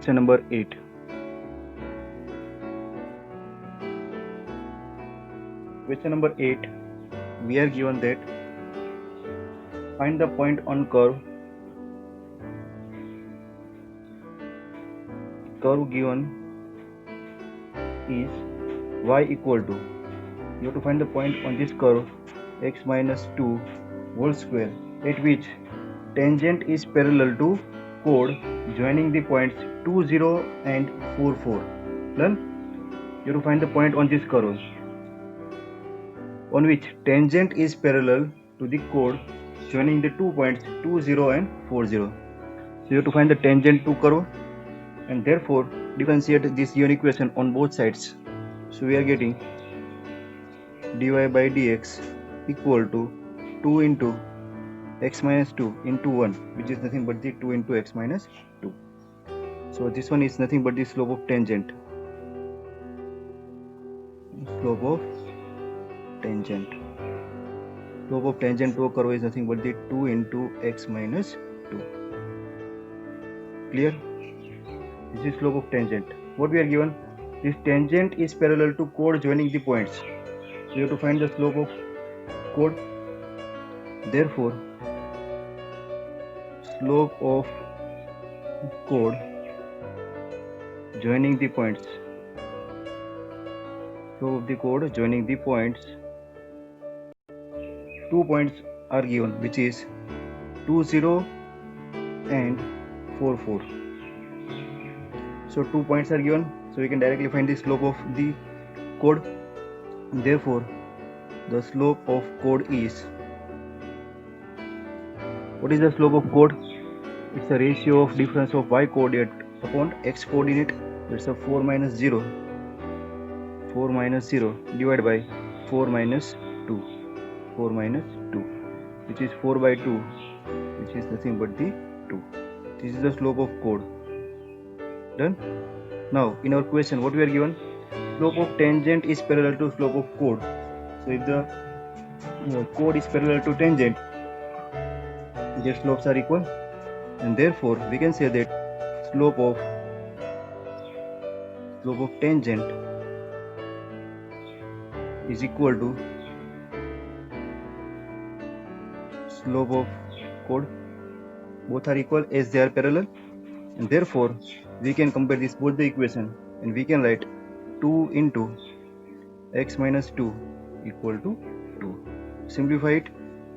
Question number 8. Question number 8. We are given that find the point on curve given is y equal to, you have to find the point on this curve x minus 2 whole square at which tangent is parallel to chord joining the points 2, 0 and 4, 4. Done? You have to find the point on this curve on which tangent is parallel to the chord joining the 2 points 2, 0 and 4, 0. So you have to find the tangent to curve and therefore differentiate this given equation on both sides. So we are getting dy by dx equal to 2 into x minus 2 into 1, which is nothing but the 2 into x minus 2. So this one is nothing but the slope of tangent. Slope of tangent to a curve is nothing but the 2 into x minus 2. Clear? This is slope of tangent. What we are given? This tangent is parallel to chord joining the points. So you have to find the slope of chord. Therefore, slope of chord joining the points. Slope of the chord joining the points. 2 points are given, which is 2, 0 and 4, 4. So 2 points are given, so we can directly find the slope of the chord. Therefore, the slope of chord is, what is the slope of chord? It's the ratio of difference of y coordinate upon x coordinate. It's a 4 minus 0 divided by 4 minus 2, which is 4 by 2, which is nothing but the 2. This is the slope of chord. Done? Now in our question, what we are given? Slope of tangent is parallel to slope of chord. So if the chord is parallel to tangent, their slopes are equal, and therefore we can say that slope of tangent is equal to slope of chord. Both are equal as they are parallel, and therefore we can compare this both the equation, and we can write 2 into x minus 2 equal to 2. Simplify it,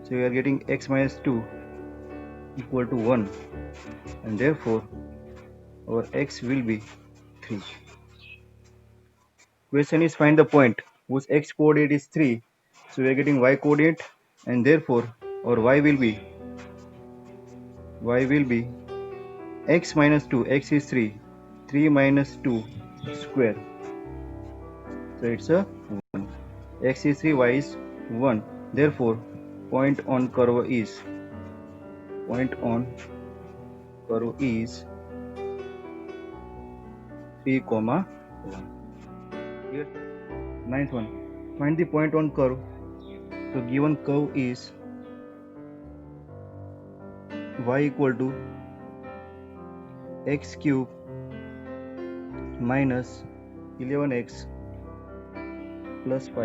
so we are getting x minus 2 equal to 1, and therefore our x will be 3. Question is find the point whose x coordinate is 3. So we are getting y coordinate, and therefore our y will be x minus 2, x is 3, 3 minus 2 square. So it's a 1. X is 3, y is 1. Therefore point on curve is 3, 1. Here, ninth one. Find the point on curve. So given curve is y equal to x cube minus 11x plus 5.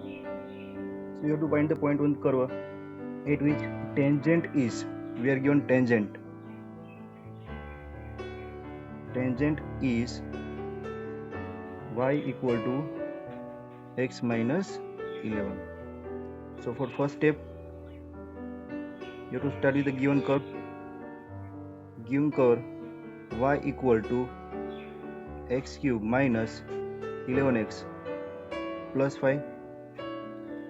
So you have to find the point on curve at which tangent is, we are given tangent is y equal to x minus 11. So for first step, you have to study the given curve y equal to x cube minus 11x plus 5.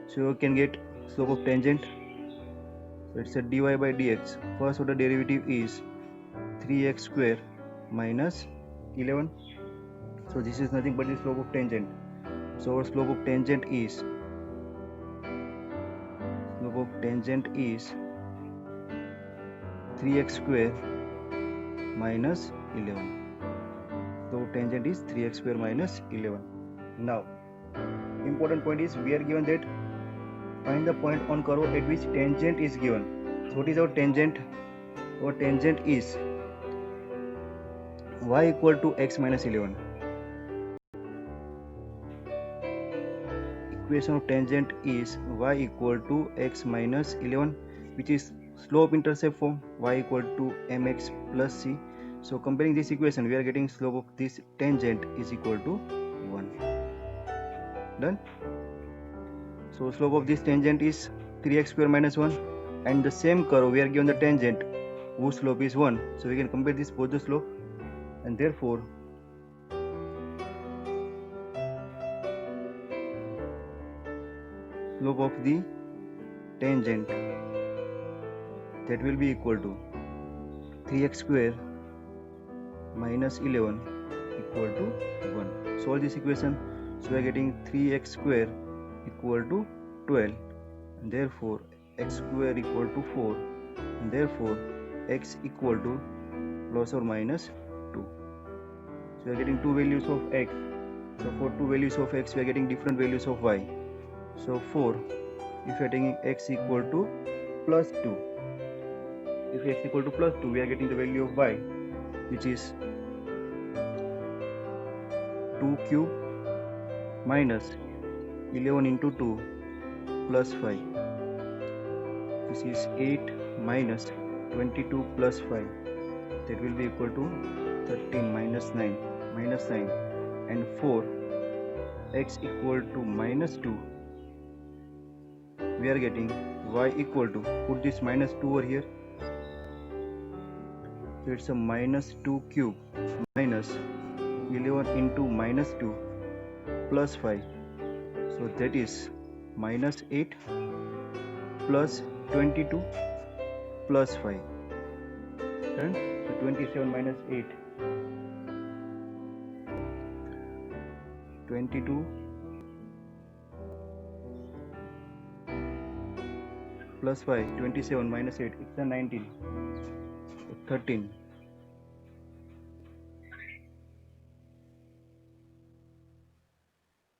So you can get slope of tangent. So it's a dy by dx. First order derivative is 3x square minus 11. So this is nothing but the slope of tangent. So our slope of tangent is 3x square minus 11. So tangent is 3x square minus 11. Now important point is we are given that find the point on curve at which tangent is given. So what is our tangent? Our tangent is y equal to x minus 11. Equation of tangent is y equal to x minus 11, which is slope intercept form, y equal to mx plus c. So comparing this equation, we are getting slope of this tangent is equal to 1. Done. So slope of this tangent is 3x square minus 1, and the same curve we are given the tangent whose slope is 1. So we can compare this both the slope, and therefore slope of the tangent, that will be equal to 3x square minus 11 equal to 1. Solve this equation. So we are getting 3x square equal to 12, and therefore x square equal to 4, and therefore x equal to plus or minus 2. So we are getting two values of x. So for two values of x, we are getting different values of y. So for, if we are taking x equal to plus 2, if x equal to plus 2, we are getting the value of y, which is 2 cube minus 11 into 2 plus 5. This is 8 minus 22 plus 5. That will be equal to 13 minus 9 and 4 x equal to minus 2. We are getting y equal to, put this minus 2 over here. So it's a minus 2 cube minus 11 into minus 2 plus 5. So that is minus 8 plus 22 plus 5. And so 27 minus 8, 22 plus 5, 27 minus 8, it's a 19, so 13.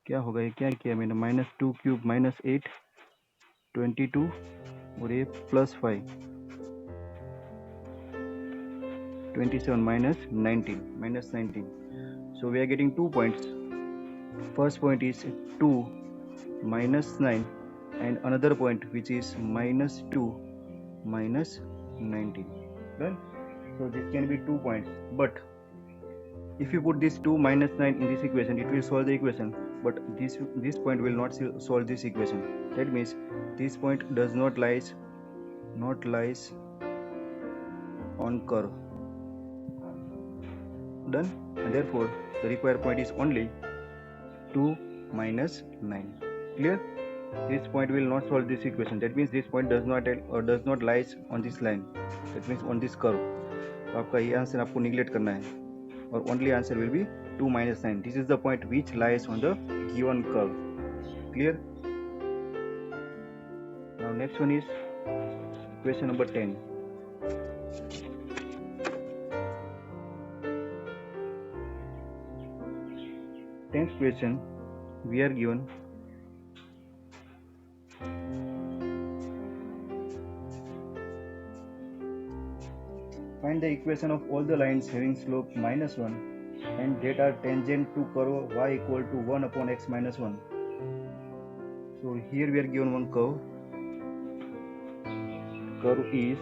क्या होगा, ये क्या किया मैंने, minus 2 cube minus 8, 22 और ये plus 5, 27 minus 19. So we are getting 2 points. First point is 2 minus 9, and another point which is minus 2 minus 19. Well, so this can be 2 points, but if you put this 2 minus 9 in this equation, it will solve the equation, but this point will not solve this equation. That means this point does not lies on curve. Done. And therefore the required point is only 2 minus 9. Clear? This point will not solve this equation. That means this point does not lies on this line. That means on this curve. तो आपका ये answer आपको neglect करना है, और only answer will be 2 minus 9. This is the point which lies on the given curve. Clear? Now next one is question number 10. Tenth question, we are given find the equation of all the lines having slope minus 1 and that are tangent to curve y equal to 1 upon x minus 1. So here we are given one curve. Curve is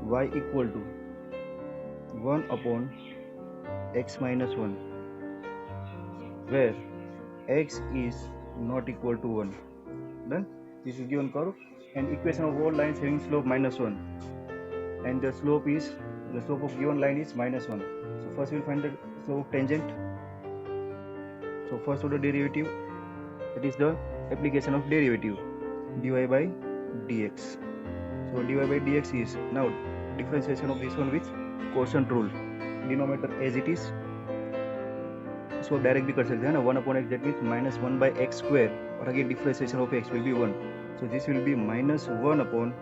y equal to 1 upon x minus 1, where x is not equal to 1. Then this is given curve and equation of all lines having slope minus 1, and the slope of given line is minus 1. So first we will find the slope of tangent. So first order derivative, that is the application of derivative, dy by dx. So dy by dx is now differentiation of this one with quotient rule, denominator as it is. इसको direct भी कर सकते हैं ना, 1 upon x, that means minus 1 by x square, और again differentiation of x will be 1. So this will be minus 1 upon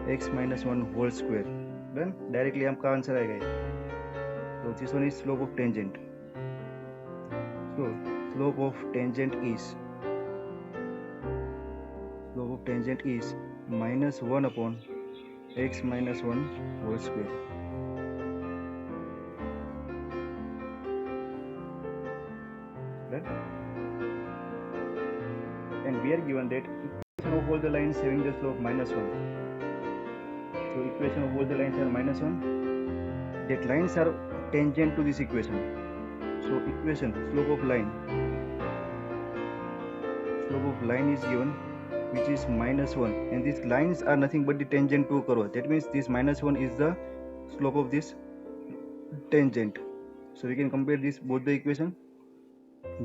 x minus 1 whole square. Then directly आपका answer आएगा. So this one is slope of tangent. So slope of tangent is minus 1 upon x minus 1 whole square. Right? And we are given that equation of all the lines having the slope minus 1. So equation of all the lines are minus 1. That lines are tangent to this equation. So equation slope of line is given, which is minus 1, and these lines are nothing but the tangent to a curve. That means this minus 1 is the slope of this tangent. So we can compare this both the equation.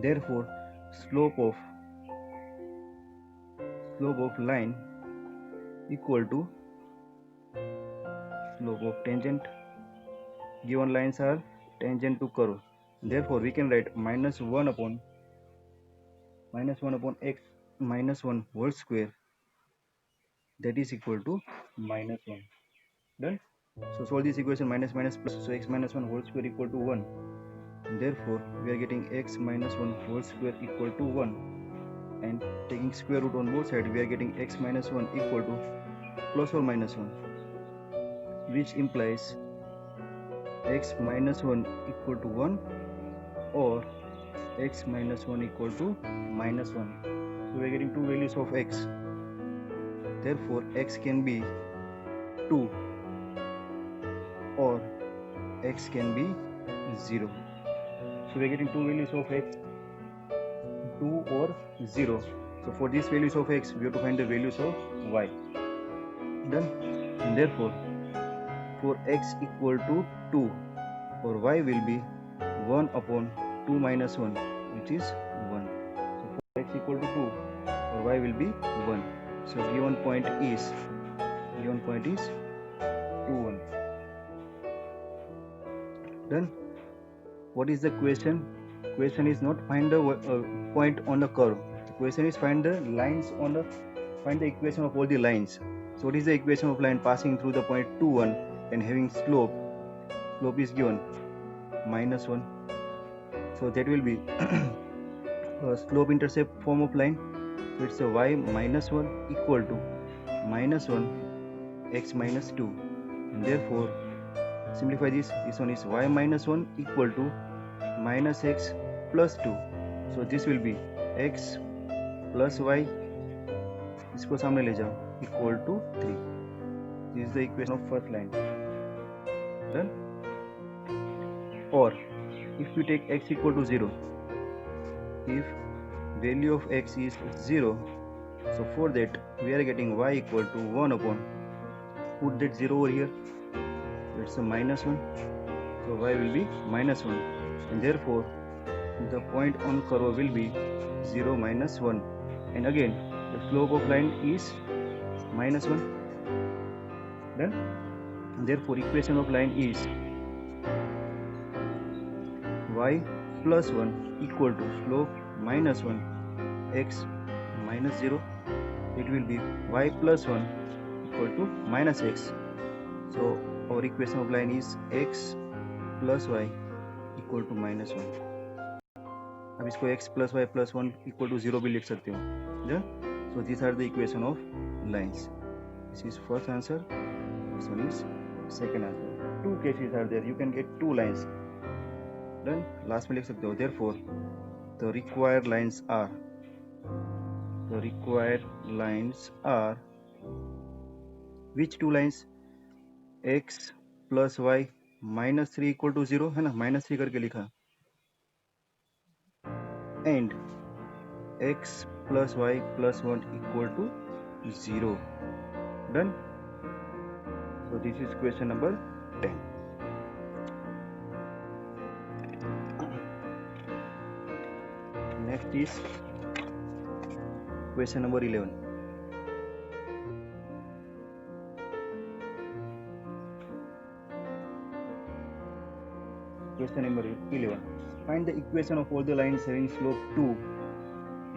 Therefore slope of line equal to slope of tangent. Given lines are tangent to curve. Therefore we can write minus 1 upon x minus 1 whole square, that is equal to minus 1. Done. So solve this equation, minus minus plus, so x minus 1 whole square equal to 1. Therefore we are getting x minus 1 whole square equal to 1, and taking square root on both sides we are getting x minus 1 equal to plus or minus 1, which implies x minus 1 equal to 1 or x minus 1 equal to minus 1. So we are getting two values of x. Therefore x can be 2 or x can be 0. So we are getting two values of x, 2 or 0. So for these values of x we have to find the values of y. Done. And therefore for x equal to 2, or y will be 1 upon 2 minus 1, which is 1. So for x equal to 2, or y will be 1. So given point is 2, 1. Done. What is the question? Question is not find the point on the curve. The question is find the equation of all the lines. So what is the equation of line passing through the point 2, 1 and having slope is given minus 1. So that will be a slope intercept form of line. So it's a y minus 1 equal to minus 1 x minus 2, and therefore simplify this one is y minus 1 equal to minus x plus 2. So this will be x plus y, इसको सामने ले जाओ, equal to 3. This is the equation of first line. Done. Or if we take x equal to 0, if value of x is 0, so for that we are getting y equal to 1 upon, put that 0 over here, so it's a minus 1, so y will be minus 1, and therefore the point on curve will be 0 minus 1, and again the slope of line is minus 1. Done. And therefore equation of line is y plus 1 equal to slope minus 1 x minus 0. It will be y plus 1 equal to minus x. So our equation of line is x plus y equal to minus 1. अब इसको x plus y plus 1 equal to 0 भी लिख सकते हो. Yeah? So these are the equation of lines. This is first answer. This one is second answer. Two cases are there. You can get two lines. Done. Last में लिख सकते हो. Therefore, the required lines are which two lines? X plus y minus 3 equal to 0 है ना, minus 3 करके लिखा, and x plus y plus 1 equal to 0. Done. So this is question number 10. Next is question number 11. Question number 11. Find the equation of all the lines having slope 2.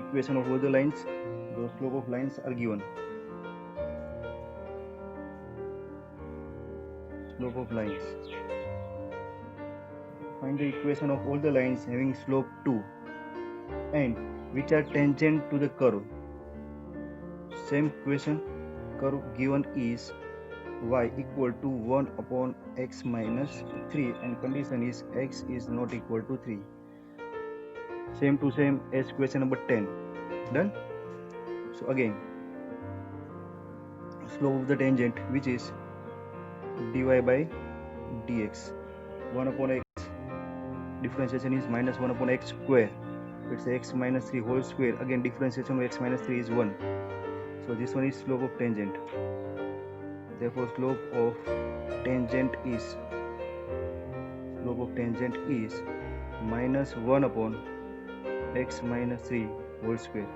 Equation of all the lines, those slope of lines are given. Slope of lines. Find the equation of all the lines having slope 2 and which are tangent to the curve. Same equation, curve given is y equal to 1 upon x minus 3 and condition is x is not equal to 3. Same to same as question number 10. Done? So again, slope of the tangent, which is dy by dx, 1 upon x, differentiation is minus 1 upon x square. It's x minus 3 whole square. Again, differentiation of x minus 3 is 1. So this one is slope of tangent. Therefore slope of tangent is minus 1 upon x minus 3 whole square.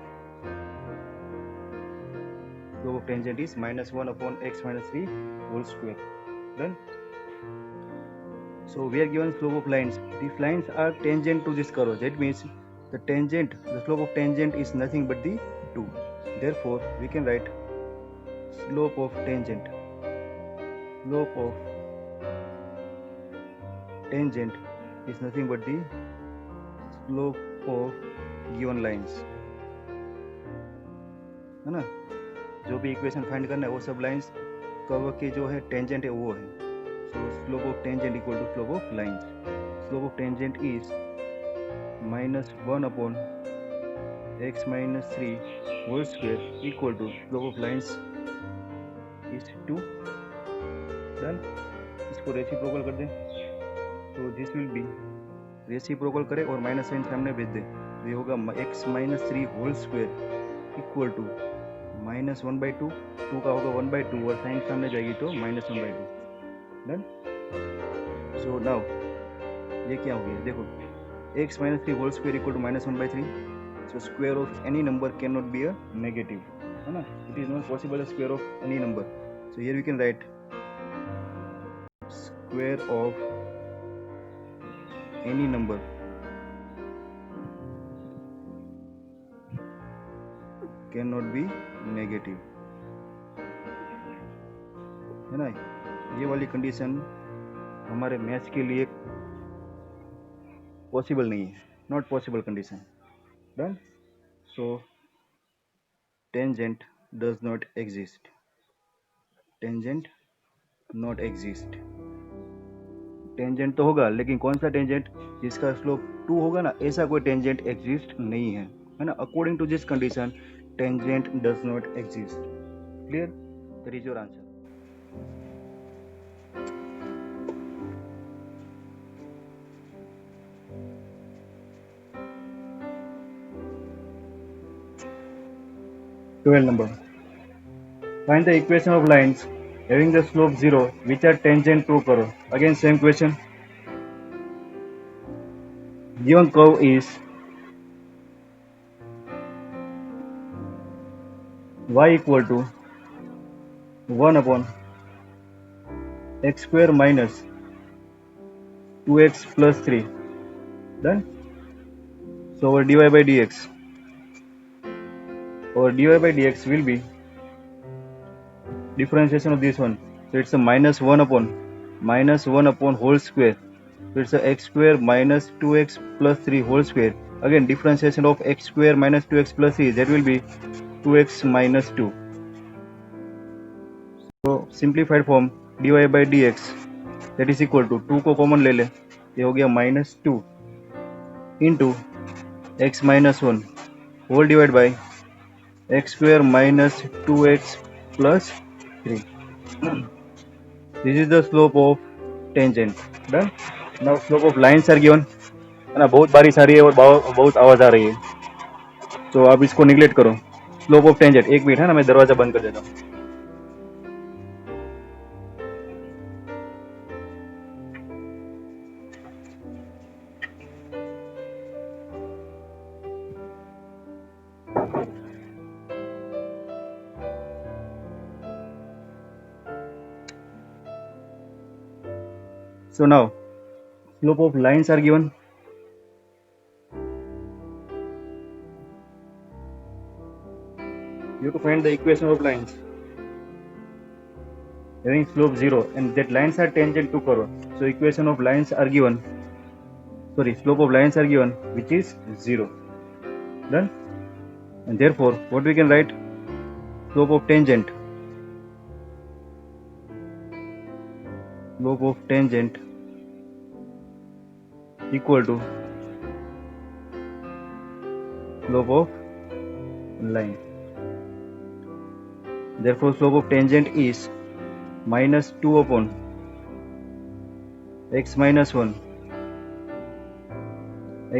Slope of tangent is minus 1 upon x minus 3 whole square. Done? So we are given slope of lines. These lines are tangent to this curve. That means the slope of tangent is nothing but the 2. Therefore we can write slope of tangent is nothing but the slope of given lines, है ना. जो भी equation find करना है वो सब lines curve के जो है टेंजेंट है वो है. So slope of tangent equal to slope of lines. Slope of tangent is minus 1 upon x minus 3 whole square equal to slope of lines is 2. Done? इसको रेसिप्रोकल कर दें तो दिस विल बी, रेसिप्रोकल करें और minus sign सामने भेज दें तो ये होगा x minus 3 whole square equal to minus 1/2. 2 का होगा 1/2 और साइन सामने जाएगी तो माइनस 1/2. डन? सो नाउ ये क्या हो गया देखो, x minus 3 whole square equal to minus 1/3. So square of any number cannot be a negative, है ना. It is not possible a square of any number. So here we can write square of any number cannot be negative, है ना. ये वाली condition हमारे maths के लिए possible नहीं है, not possible condition. Done? So tangent does not exist. Tangent not exist. Tangent तो होगा लेकिन कौन सा टेंजेंट, जिसका स्लोप 2 होगा ना, ऐसा कोई टेंजेंट एग्जिस्ट नहीं है, है ना. According to this condition tangent does not exist. Clear? That is your answer. Twelve number. Find the equation of lines having the slope 0 which are tangent to curve. Again same question. Given curve is y equal to 1 upon x square minus 2x plus 3. Done? So our dy by dx will be differentiation of this one. So it's a minus 1 upon whole square. So it's a x square minus 2x plus 3 whole square. Again differentiation of x square minus 2x plus 3, that will be 2x minus 2. So simplified form dy by dx that is equal to 2 को common ले ले, ये हो गया minus 2 into x minus 1 whole divided by x square minus 2x plus 3. This is the slope of tangent. Done? Now slope of lines are given. है ना, बहुत बारिश आ रही है और बहुत आवाज आ रही है तो आप इसको निगलेक्ट करो. स्लोप ऑफ टेंजेंट, एक मिनट है ना, मैं दरवाजा बंद कर देता हूँ. So now slope of lines are given. You have to find the equation of lines having slope 0 and that lines are tangent to curve. So equation of lines are given, slope of lines are given which is 0. Done? And therefore what we can write, slope of tangent slope of tangent equal to slope of line. Therefore, slope of tangent is minus 2 upon x minus 1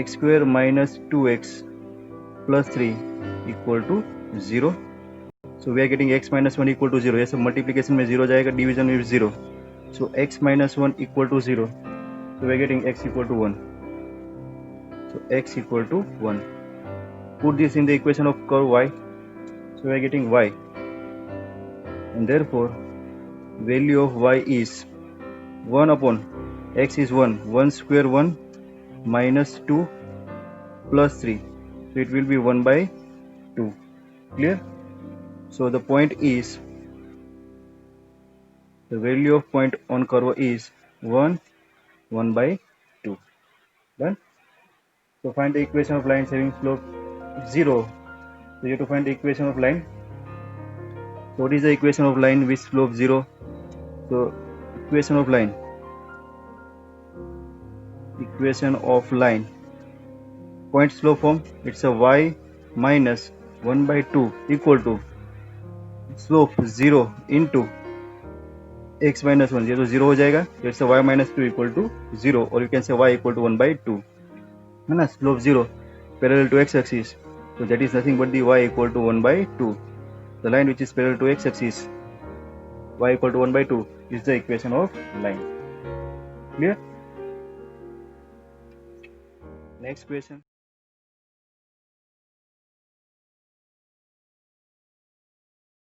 x square minus 2x plus 3 equal to 0. So we are getting x minus 1 equal to 0. Yes, multiplication में 0 जाएगा, division में 0. So x minus 1 equal to 0. So we are getting x equal to 1. So x equal to 1. Put this in the equation of curve y. So we are getting y. And therefore, value of y is 1 upon x is 1. 1 square 1 minus 2 plus 3. So it will be 1 by 2. Clear? So the point is, the value of point on curve is 1 by 2. Done? So find the equation of lines having slope 0. So you have to find the equation of line. So what is the equation of line with slope 0? So equation of line point slope form, it's a y minus 1 by 2 equal to slope 0 into x minus 1. ये तो 0 हो जाएगा, it's a y minus 2 equal to 0, or you can say y equal to 1 by 2, है ना. Slope 0 parallel to x axis, so that is nothing but the y equal to 1 by 2. The line which is parallel to x axis, y equal to 1 by 2 is the equation of line. Clear? Next question.